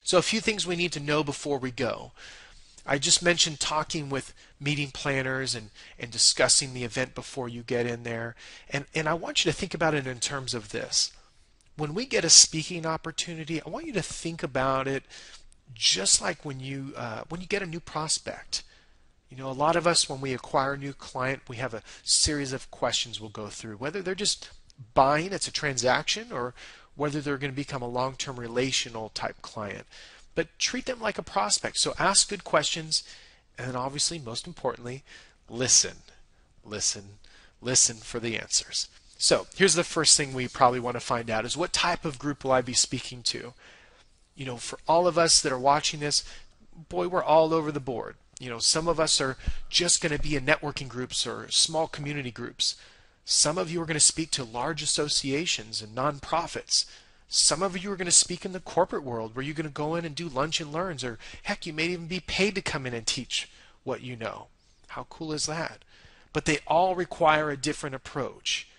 So a few things we need to know before we go. I just mentioned talking with meeting planners and discussing the event before you get in there. And I want you to think about it in terms of this. When we get a speaking opportunity, I want you to think about it just like when you get a new prospect. You know, a lot of us, when we acquire a new client, we have a series of questions we'll go through, whether they're just buying, it's a transaction, or whether they're going to become a long-term relational type client. But treat them like a prospect. So ask good questions, and then obviously, most importantly, listen. Listen. Listen for the answers. So here's the first thing we probably want to find out is what type of group will I be speaking to? You know, for all of us that are watching this, boy, we're all over the board. You know, some of us are just going to be in networking groups or small community groups. Some of you are going to speak to large associations and nonprofits. Some of you are going to speak in the corporate world where you're going to go in and do lunch and learns, or heck, you may even be paid to come in and teach what you know. How cool is that? But they all require a different approach.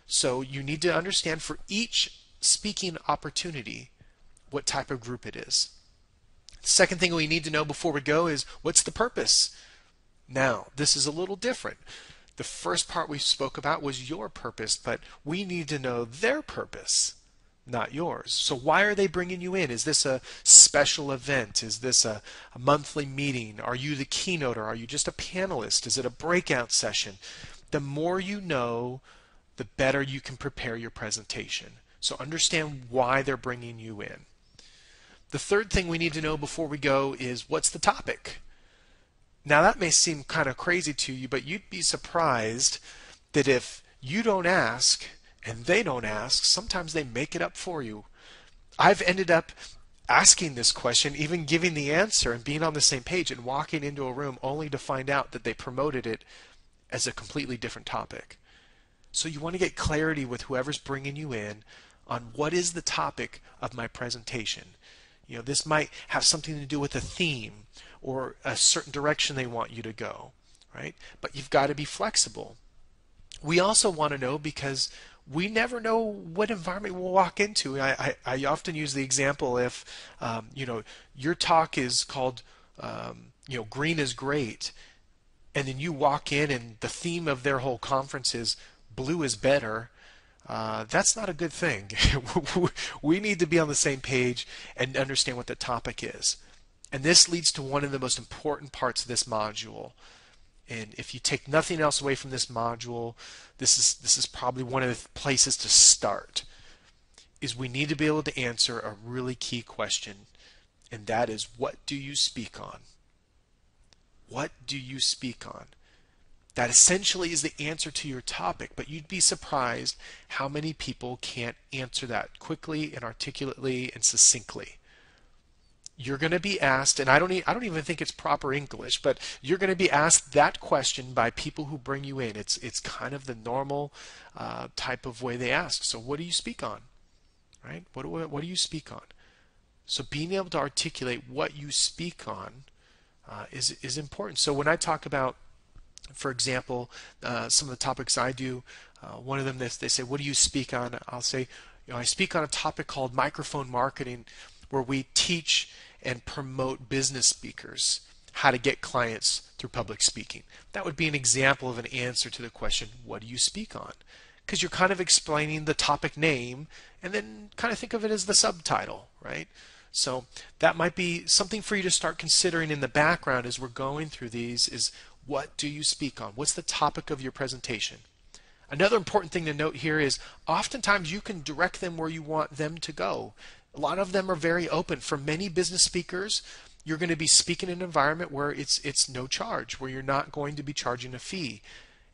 So you need to understand for each speaking opportunity what type of group it is. The second thing we need to know before we go is what's the purpose? Now, this is a little different. The first part we spoke about was your purpose, but we need to know their purpose, not yours. So why are they bringing you in? Is this a special event? Is this a monthly meeting? Are you the keynote, or are you just a panelist? Is it a breakout session? The more you know, the better you can prepare your presentation. So understand why they're bringing you in. The third thing we need to know before we go is what's the topic? Now that may seem kind of crazy to you, but you'd be surprised that if you don't ask and they don't ask, sometimes they make it up for you. I've ended up asking this question, even giving the answer and being on the same page and walking into a room only to find out that they promoted it as a completely different topic. So you want to get clarity with whoever's bringing you in on what is the topic of my presentation. You know, this might have something to do with a theme or a certain direction they want you to go, right? But you've got to be flexible. We also want to know because we never know what environment we'll walk into. I often use the example if, you know, your talk is called, you know, green is great, and then you walk in and the theme of their whole conference is blue is better. That's not a good thing. We need to be on the same page and understand what the topic is. And this leads to one of the most important parts of this module. And if you take nothing else away from this module, this is probably one of the places to start. Is we need to be able to answer a really key question, and that is, what do you speak on? What do you speak on? That essentially is the answer to your topic, but you'd be surprised how many people can't answer that quickly and articulately and succinctly. You're going to be asked, and I don't even think it's proper English, but you're going to be asked that question by people who bring you in. It's kind of the normal type of way they ask. So what do you speak on? Right? What do you speak on? So being able to articulate what you speak on is important. So when I talk about, for example, some of the topics I do, one of them they say, what do you speak on? I'll say, you know, I speak on a topic called microphone marketing, where we teach and promote business speakers how to get clients through public speaking. That would be an example of an answer to the question, what do you speak on? Because you're kind of explaining the topic name and then kind of think of it as the subtitle, right? So that might be something for you to start considering in the background as we're going through these is, what do you speak on? What's the topic of your presentation? Another important thing to note here is oftentimes you can direct them where you want them to go. A lot of them are very open. For many business speakers, you're going to be speaking in an environment where it's no charge, where you're not going to be charging a fee.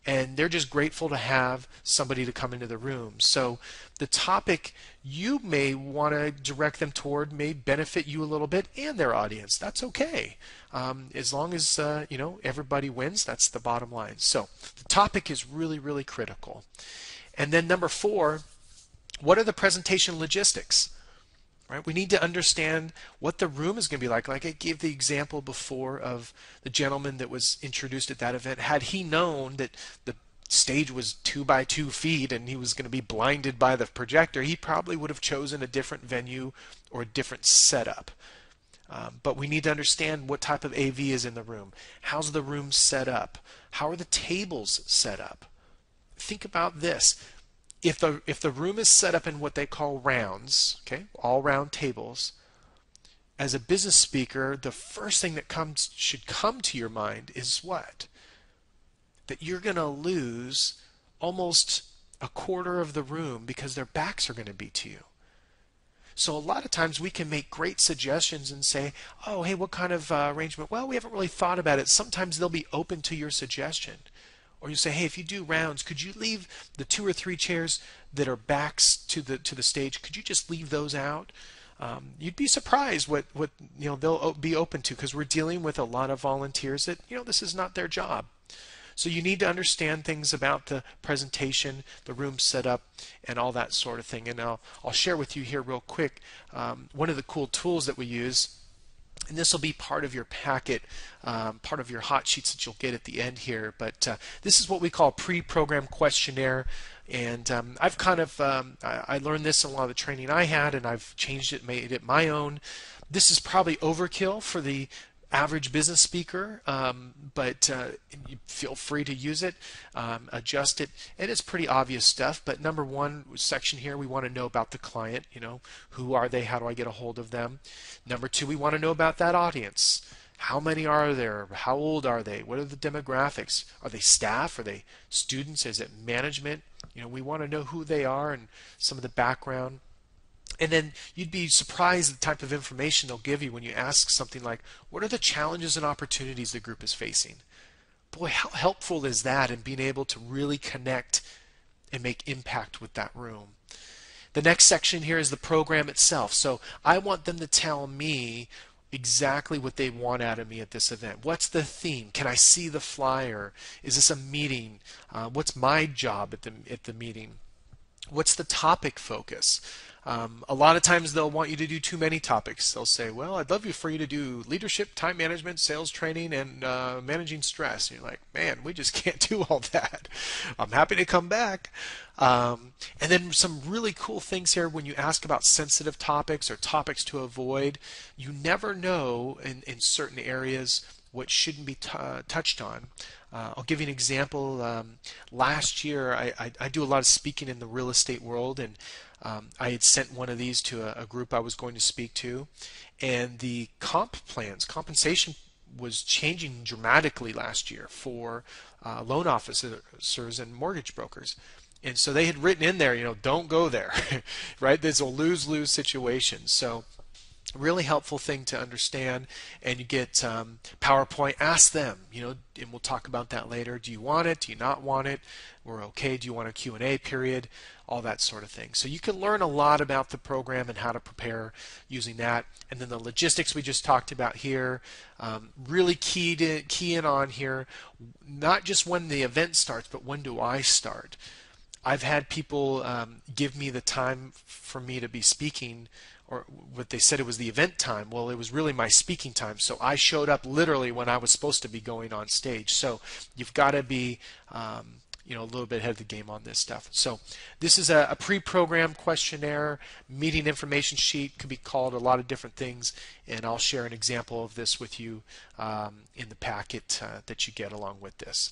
And they're just grateful to have somebody to come into the room. So the topic you may want to direct them toward may benefit you a little bit and their audience. That's okay. As long as you know, everybody wins, that's the bottom line. So the topic is really, really critical. And then number 4, what are the presentation logistics? Right? We need to understand what the room is going to be like. Like I gave the example before of the gentleman that was introduced at that event. Had he known that the stage was 2 by 2 feet and he was going to be blinded by the projector, he probably would have chosen a different venue or a different setup. But we need to understand what type of AV is in the room. How's the room set up? How are the tables set up? Think about this. If the room is set up in what they call rounds, okay, all round tables, as a business speaker, the first thing that should come to your mind is what? That you're going to lose almost a quarter of the room because their backs are going to be to you. So a lot of times we can make great suggestions and say, oh, hey, what kind of arrangement? Well, we haven't really thought about it. Sometimes they'll be open to your suggestion. Or you say, hey, if you do rounds, could you leave the 2 or 3 chairs that are backs to the stage? Could you just leave those out? You'd be surprised what they'll be open to, because we're dealing with a lot of volunteers that this is not their job. So you need to understand things about the presentation, the room setup, and all that sort of thing. And I'll share with you here real quick one of the cool tools that we use. And this will be part of your packet, part of your hot sheets that you'll get at the end here. But this is what we call a pre-programmed questionnaire. And I've kind of, I learned this in a lot of the training I had, and I've changed it, made it my own. This is probably overkill for the average business speaker, but you feel free to use it, adjust it, and it's pretty obvious stuff. But number one section here, we want to know about the client. Who are they? How do I get a hold of them? Number two, we want to know about that audience. How many are there? How old are they? What are the demographics? Are they staff? Are they students? Is it management? We want to know who they are and some of the background. And then you'd be surprised the type of information they'll give you when you ask something like, what are the challenges and opportunities the group is facing? Boy, how helpful is that in being able to really connect and make impact with that room? The next section here is the program itself. So I want them to tell me exactly what they want out of me at this event. What's the theme? Can I see the flyer? Is this a meeting? What's my job at the meeting? What's the topic focus? A lot of times they'll want you to do too many topics. They'll say, well, I'd love for you to do leadership, time management, sales training, and managing stress. And you're like, man, we just can't do all that. I'm happy to come back. And then some really cool things here when you ask about sensitive topics or topics to avoid. You never know in certain areas what shouldn't be touched on. I'll give you an example. Last year, I do a lot of speaking in the real estate world, and I had sent one of these to a group I was going to speak to, and the compensation was changing dramatically last year for loan officers and mortgage brokers. And so they had written in there, don't go there, right? There's a lose-lose situation. So really helpful thing to understand. And you get PowerPoint. Ask them, and we'll talk about that later. Do you want it? Do you not want it? We're okay. Do you want a Q&A period? All that sort of thing. So you can learn a lot about the program and how to prepare using that. And then the logistics we just talked about here, really key in on here, not just when the event starts, but when do I start? I've had people give me the time for me to be speaking, or what they said it was the event time. Well, it was really my speaking time. So I showed up literally when I was supposed to be going on stage. So you've got to be a little bit ahead of the game on this stuff. So this is a pre-programmed questionnaire, meeting information sheet, could be called a lot of different things, and I'll share an example of this with you in the packet that you get along with this.